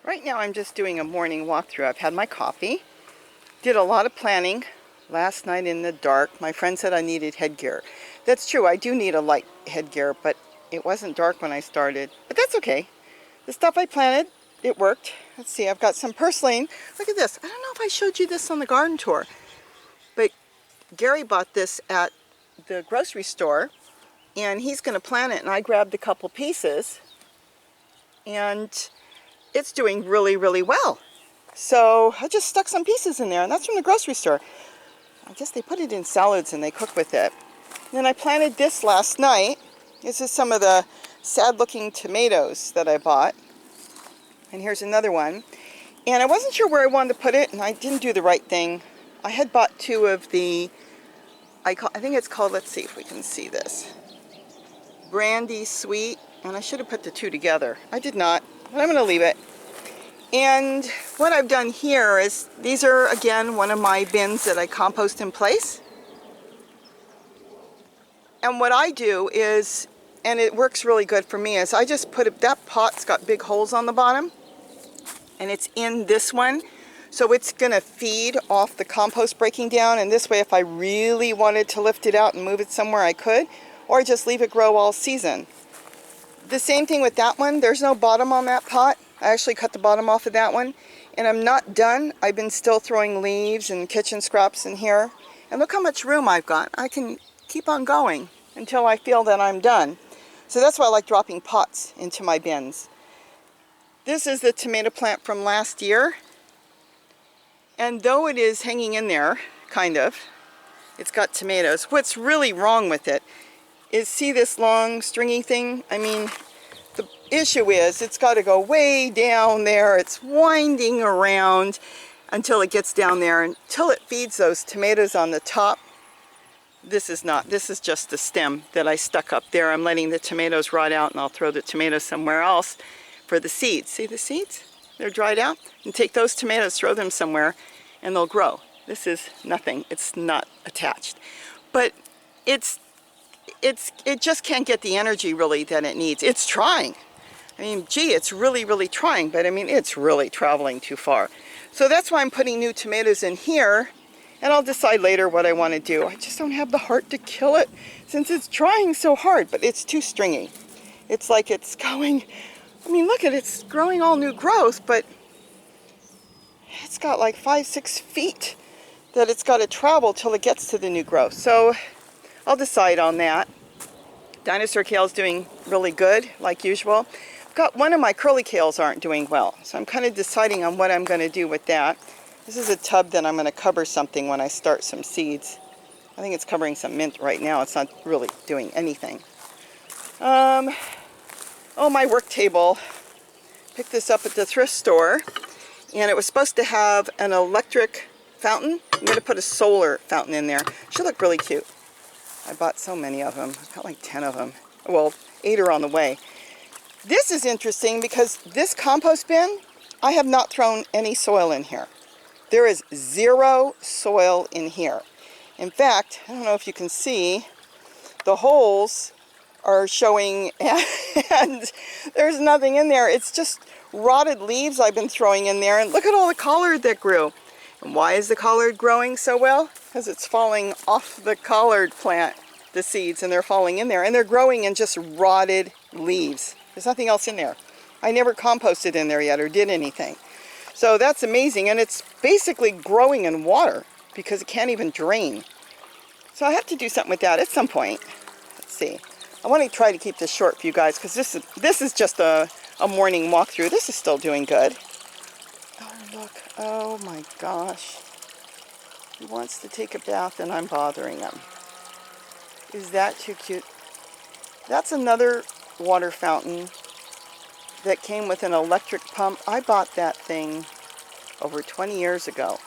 Right now I'm just doing a morning walkthrough. I've had my coffee, did a lot of planning last night in the dark. My friend said I needed headgear. That's true, I do need a light headgear, but it wasn't dark when I started. But that's okay. The stuff I planted, it worked. Let's see, I've got some purslane. Look at this. I don't know if I showed you this on the garden tour, but Gary bought this at the grocery store, and he's going to plant it, and I grabbed a couple pieces, and it's doing really, really well. So I just stuck some pieces in there, and that's from the grocery store. I guess they put it in salads and they cook with it. Then I planted this last night. This is some of the sad-looking tomatoes that I bought. And here's another one. And I wasn't sure where I wanted to put it, and I didn't do the right thing. I had bought two of the, I think it's called, let's see if we can see this, Brandy Sweet, and I should have put the two together. I did not, but I'm going to leave it. And what I've done here is, these are again one of my bins that I compost in place. And what I do is, and it works really good for me, is I just put it, that pot's got big holes on the bottom, and it's in this one. So it's going to feed off the compost breaking down, and this way if I really wanted to lift it out and move it somewhere I could, or just leave it grow all season. The same thing with that one. There's no bottom on that pot. I actually cut the bottom off of that one, and I'm not done. I've been still throwing leaves and kitchen scraps in here, and look how much room I've got. I can keep on going until I feel that I'm done. So that's why I like dropping pots into my bins. This is the tomato plant from last year, and though it is hanging in there, kind of, it's got tomatoes. What's really wrong with it is, see this long stringy thing? I mean, the issue is it's got to go way down there. It's winding around until it gets down there, until it feeds those tomatoes on the top. This is just the stem that I stuck up there. I'm letting the tomatoes rot out, and I'll throw the tomatoes somewhere else for the seeds. See the seeds? They're dried out. And take those tomatoes, throw them somewhere, and they'll grow. This is nothing. It's not attached. But it just can't get the energy really that it needs. It's trying. I mean, gee, it's really, really trying, but I mean, it's really traveling too far. So that's why I'm putting new tomatoes in here, and I'll decide later what I want to do. I just don't have the heart to kill it since it's trying so hard, but it's too stringy. It's like it's going, I mean, look at it, it's growing all new growth, but it's got like 5-6 feet that it's got to travel till it gets to the new growth. So I'll decide on that. Dinosaur kale's doing really good, like usual. I've got one of my curly kales aren't doing well, so I'm kind of deciding on what I'm going to do with that. This is a tub that I'm going to cover something when I start some seeds. I think it's covering some mint right now. It's not really doing anything. Oh, my work table. Picked this up at the thrift store, and it was supposed to have an electric fountain. I'm going to put a solar fountain in there. Should look really cute. I bought so many of them. I got like 10 of them. Well, 8 are on the way. This is interesting because this compost bin, I have not thrown any soil in here. There is 0 soil in here. In fact, I don't know if you can see, the holes are showing and there's nothing in there. It's just rotted leaves I've been throwing in there, and look at all the collard that grew. And why is the collard growing so well? Because it's falling off the collard plant, the seeds, and they're falling in there. And they're growing in just rotted leaves. There's nothing else in there. I never composted in there yet or did anything. So that's amazing. And it's basically growing in water because it can't even drain. So I have to do something with that at some point. Let's see. I want to try to keep this short for you guys because this is just a morning walkthrough. This is still doing good. Oh, look. Oh my gosh. He wants to take a bath and I'm bothering him. Is that too cute? That's another water fountain that came with an electric pump. I bought that thing over 20 years ago.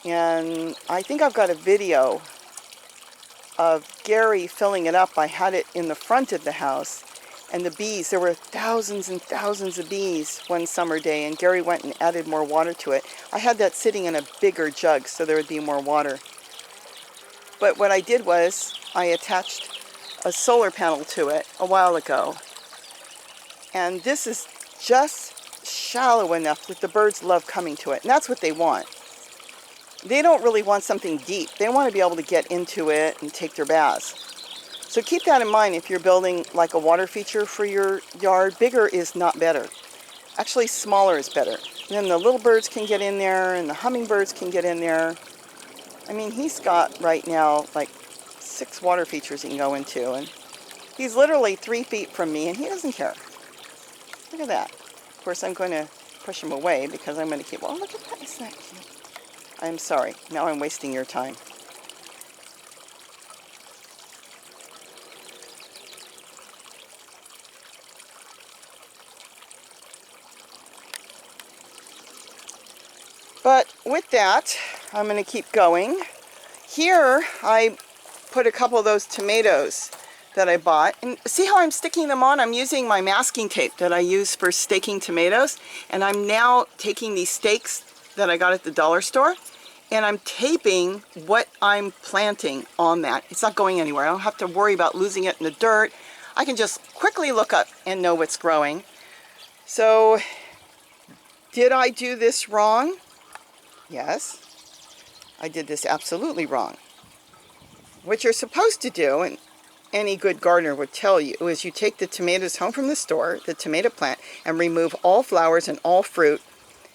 And I think I've got a video of Gary filling it up. I had it in the front of the house. And the bees, there were thousands and thousands of bees one summer day, and Gary went and added more water to it. I had that sitting in a bigger jug so there would be more water. But what I did was I attached a solar panel to it a while ago. And this is just shallow enough that the birds love coming to it. And that's what they want. They don't really want something deep. They want to be able to get into it and take their baths. So keep that in mind if you're building like a water feature for your yard. Bigger is not better. Actually, smaller is better. And then the little birds can get in there and the hummingbirds can get in there. I mean, he's got right now like 6 water features he can go into. And he's literally 3 feet from me and he doesn't care. Look at that. Of course, I'm going to push him away because I'm going to keep, oh, look at that. Isn't that cute? I'm sorry. Now I'm wasting your time. But with that, I'm going to keep going. Here, I put a couple of those tomatoes that I bought. And see how I'm sticking them on? I'm using my masking tape that I use for staking tomatoes. And I'm now taking these stakes that I got at the dollar store, and I'm taping what I'm planting on that. It's not going anywhere. I don't have to worry about losing it in the dirt. I can just quickly look up and know what's growing. So, did I do this wrong? Yes, I did this absolutely wrong. What you're supposed to do, and any good gardener would tell you, is you take the tomatoes home from the store, the tomato plant, and remove all flowers and all fruit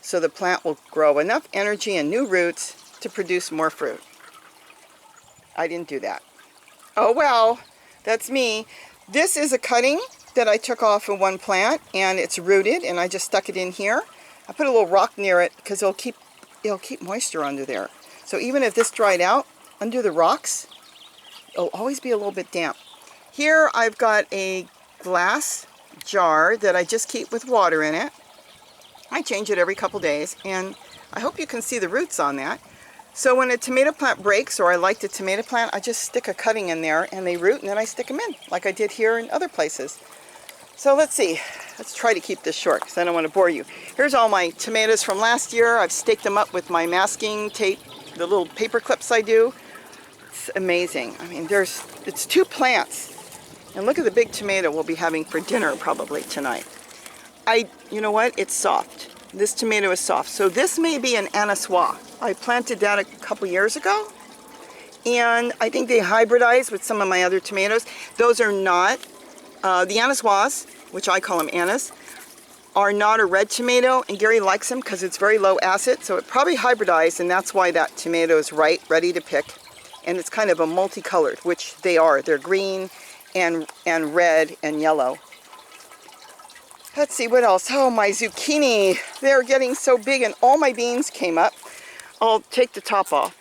so the plant will grow enough energy and new roots to produce more fruit. I didn't do that. Oh well, that's me. This is a cutting that I took off of one plant and it's rooted and I just stuck it in here. I put a little rock near it because it'll keep moisture under there. So even if this dried out, under the rocks, it'll always be a little bit damp. Here I've got a glass jar that I just keep with water in it. I change it every couple days, and I hope you can see the roots on that. So when a tomato plant breaks, or I like the tomato plant, I just stick a cutting in there and they root, and then I stick them in, like I did here in other places. So let's see. Let's try to keep this short because I don't want to bore you. Here's all my tomatoes from last year. I've staked them up with my masking tape, the little paper clips I do. It's amazing. I mean, it's 2 plants. And look at the big tomato we'll be having for dinner probably tonight. You know what? It's soft. This tomato is soft. So this may be an Anisois. I planted that a couple years ago. And I think they hybridized with some of my other tomatoes. Those are not, the Anisois, which I call them Annas, are not a red tomato. And Gary likes them because it's very low acid. So it probably hybridized, and that's why that tomato is ready to pick. And it's kind of a multicolored, which they are. They're green and red and yellow. Let's see what else. Oh, my zucchini. They're getting so big and all my beans came up. I'll take the top off.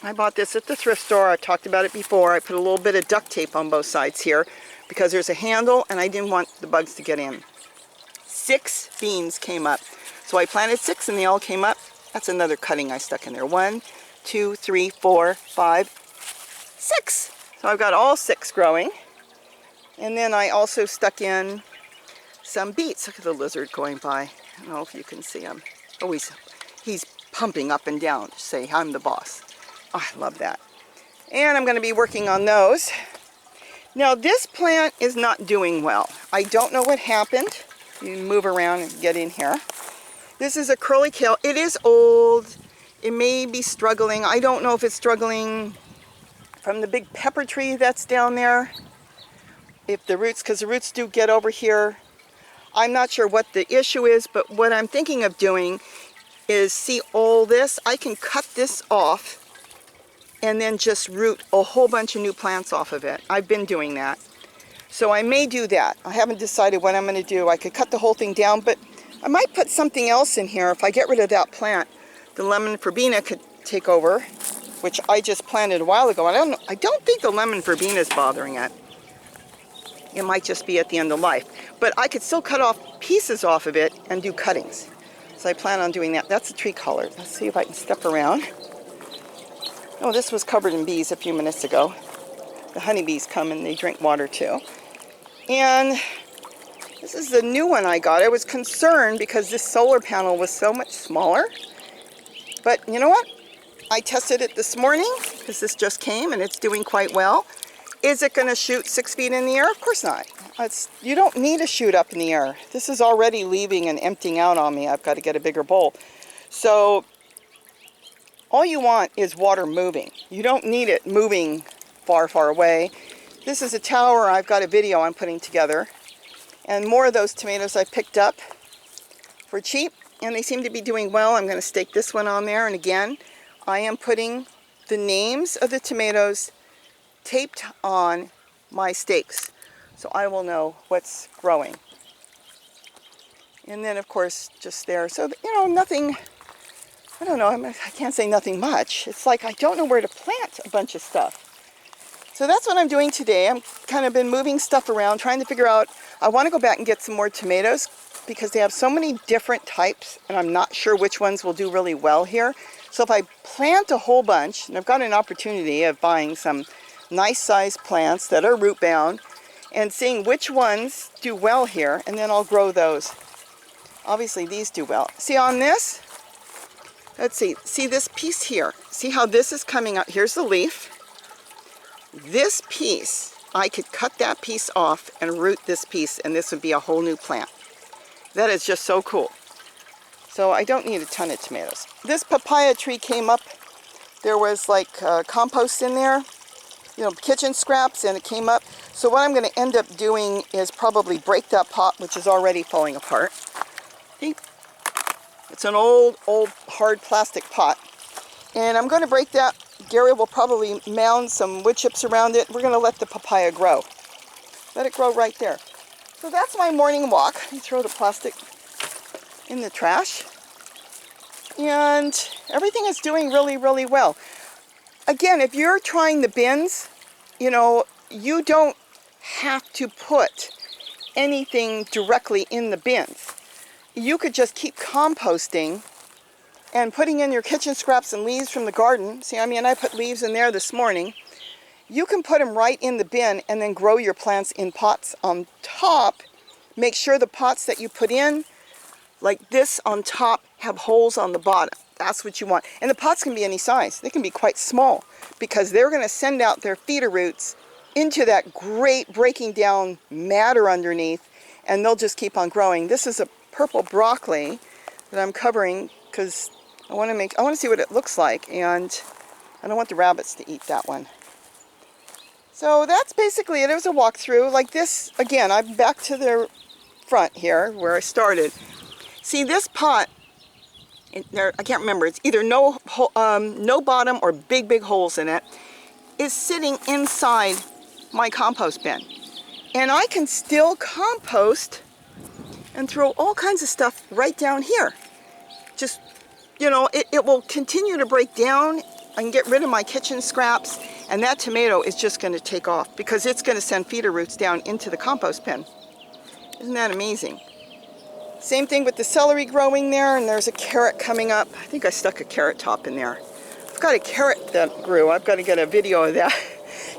I bought this at the thrift store. I talked about it before. I put a little bit of duct tape on both sides here because there's a handle and I didn't want the bugs to get in. 6 beans came up. So I planted 6 and they all came up. That's another cutting I stuck in there. 1, 2, 3, 4, 5, 6. So I've got all 6 growing. And then I also stuck in some beets. Look at the lizard going by. I don't know if you can see him. Oh, he's pumping up and down to say, I'm the boss. Oh, I love that. And I'm going to be working on those. Now, this plant is not doing well. I don't know what happened. You move around and get in here. This is a curly kale. It is old. It may be struggling. I don't know if it's struggling from the big pepper tree that's down there. If the roots, because the roots do get over here. I'm not sure what the issue is, but what I'm thinking of doing is, see all this? I can cut this off and then just root a whole bunch of new plants off of it. I've been doing that. So I may do that. I haven't decided what I'm going to do. I could cut the whole thing down, but I might put something else in here. If I get rid of that plant, the lemon verbena could take over, which I just planted a while ago. I don't think the lemon verbena is bothering it. It might just be at the end of life. But I could still cut off pieces off of it and do cuttings. So I plan on doing that. That's a tree collar. Let's see if I can step around. Oh, this was covered in bees a few minutes ago. The honeybees come and they drink water too. And this is the new one I got. I was concerned because this solar panel was so much smaller. But you know what? I tested it this morning because this just came and it's doing quite well. Is it going to shoot 6 feet in the air? Of course not. You don't need to shoot up in the air. This is already leaving and emptying out on me. I've got to get a bigger bowl. So all you want is water moving. You don't need it moving far, far away. This is a tower. I've got a video I'm putting together. And more of those tomatoes I picked up for cheap. And they seem to be doing well. I'm going to stake this one on there. And again, I am putting the names of the tomatoes taped on my stakes, so I will know what's growing. And then of course just there, so nothing, I don't know, I can't say nothing much. It's like I don't know where to plant a bunch of stuff. So that's what I'm doing today. I'm kind of been moving stuff around, trying to figure out, I want to go back and get some more tomatoes because they have so many different types and I'm not sure which ones will do really well here. So if I plant a whole bunch, and I've got an opportunity of buying some nice sized plants that are root bound and seeing which ones do well here, and then I'll grow those. Obviously these do well. See on this, let's see this piece here. See how this is coming out? Here's the leaf. This piece, I could cut that piece off and root this piece and this would be a whole new plant. That is just so cool. So I don't need a ton of tomatoes. This papaya tree came up. There was like compost in there, kitchen scraps, and it came up. So what I'm going to end up doing is probably break that pot, which is already falling apart. See? It's an old hard plastic pot. And I'm going to break that. Gary will probably mound some wood chips around it. We're going to let the papaya grow. Let it grow right there. So that's my morning walk. You throw the plastic in the trash. And everything is doing really, really well. Again, if you're trying the bins, you don't have to put anything directly in the bins. You could just keep composting and putting in your kitchen scraps and leaves from the garden. See, I put leaves in there this morning. You can put them right in the bin and then grow your plants in pots on top. Make sure the pots that you put in, like this on top, have holes on the bottom. That's what you want. And the pots can be any size. They can be quite small because they're going to send out their feeder roots into that great breaking down matter underneath, and they'll just keep on growing. This is a purple broccoli that I'm covering because I want to see what it looks like, and I don't want the rabbits to eat that one. So that's basically it. It was a walkthrough like this. Again, I'm back to the front here where I started. See this pot, I can't remember, it's either no bottom or big holes in it, is sitting inside my compost bin. And I can still compost and throw all kinds of stuff right down here. Just, it will continue to break down. I can get rid of my kitchen scraps, and that tomato is just going to take off because it's going to send feeder roots down into the compost bin. Isn't that amazing? Same thing with the celery growing there, and there's a carrot coming up. I think I stuck a carrot top in there. I've got a carrot that grew. I've got to get a video of that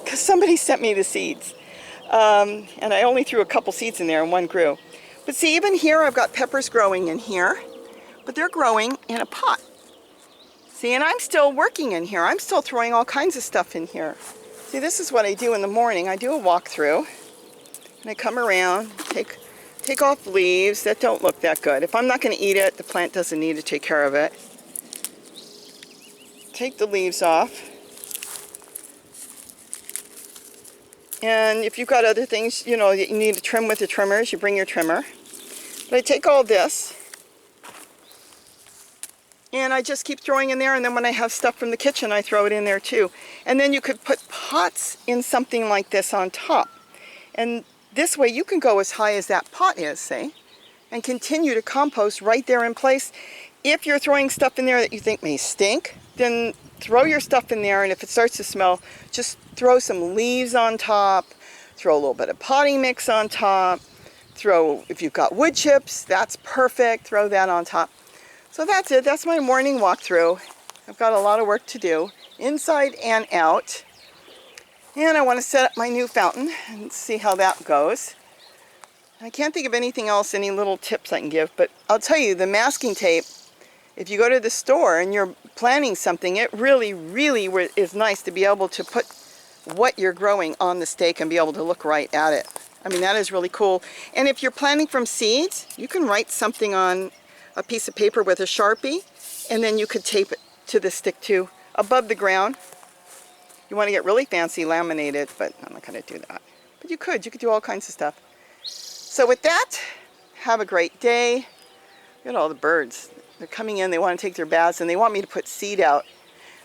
because somebody sent me the seeds. And I only threw a couple seeds in there and one grew. But see, even here I've got peppers growing in here, but they're growing in a pot. See, and I'm still working in here. I'm still throwing all kinds of stuff in here. See, this is what I do in the morning. I do a walkthrough, and I come around, take off leaves that don't look that good. If I'm not going to eat it, the plant doesn't need to take care of it. Take the leaves off. And if you've got other things, that you need to trim with the trimmers, you bring your trimmer. But I take all this, and I just keep throwing in there, and then when I have stuff from the kitchen, I throw it in there too. And then you could put pots in something like this on top. And this way you can go as high as that pot is, say, and continue to compost right there in place. If you're throwing stuff in there that you think may stink, then throw your stuff in there, and if it starts to smell, just throw some leaves on top, throw a little bit of potting mix on top, if you've got wood chips, that's perfect, throw that on top. So that's it. That's my morning walkthrough. I've got a lot of work to do, inside and out. And I want to set up my new fountain and see how that goes. I can't think of anything else, any little tips I can give, but I'll tell you, the masking tape, if you go to the store and you're planning something, it really, really is nice to be able to put what you're growing on the stake and be able to look right at it. I mean, that is really cool. And if you're planting from seeds, you can write something on a piece of paper with a Sharpie, and then you could tape it to the stick too, above the ground. You want to get really fancy, laminate it, but I'm not going to do that. But you could do all kinds of stuff. So with that, have a great day. Look at all the birds. They're coming in, they want to take their baths, and they want me to put seed out.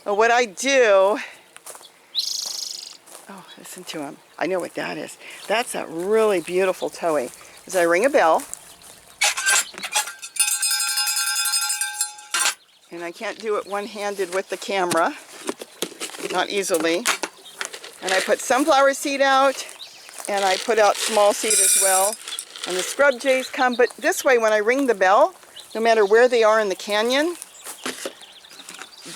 Well, what I do, oh, listen to them. I know what that is. That's a really beautiful towing. As I ring a bell, and I can't do it one-handed with the camera, not easily. And I put sunflower seed out, and I put out small seed as well. And the scrub jays come, but this way when I ring the bell, no matter where they are in the canyon,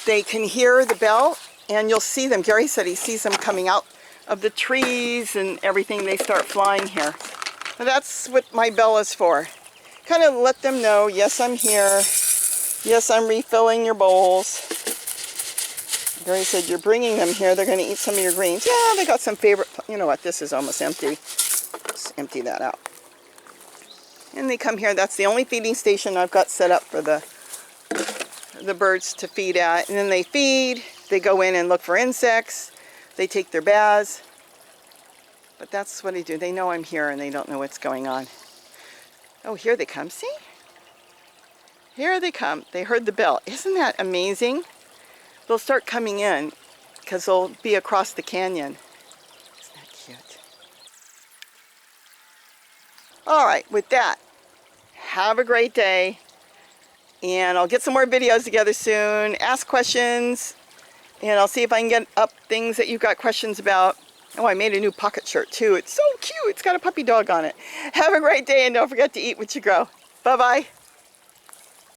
they can hear the bell, and you'll see them. Gary said he sees them coming out of the trees and everything. They start flying here. But that's what my bell is for. Kind of let them know, yes, I'm here. Yes, I'm refilling your bowls. Gary said, you're bringing them here. They're going to eat some of your greens. Yeah, they got some favorite. You know what? This is almost empty. Let's empty that out. And they come here. That's the only feeding station I've got set up for the birds to feed at. And then they feed. They go in and look for insects. They take their baths. But that's what I do. They know I'm here and they don't know what's going on. Oh, here they come. See? Here they come. They heard the bell. Isn't that amazing? They'll start coming in because they'll be across the canyon. Isn't that cute? All right, with that, have a great day. And I'll get some more videos together soon. Ask questions. And I'll see if I can get up things that you've got questions about. Oh, I made a new pocket shirt too. It's so cute. It's got a puppy dog on it. Have a great day and don't forget to eat what you grow. Bye-bye.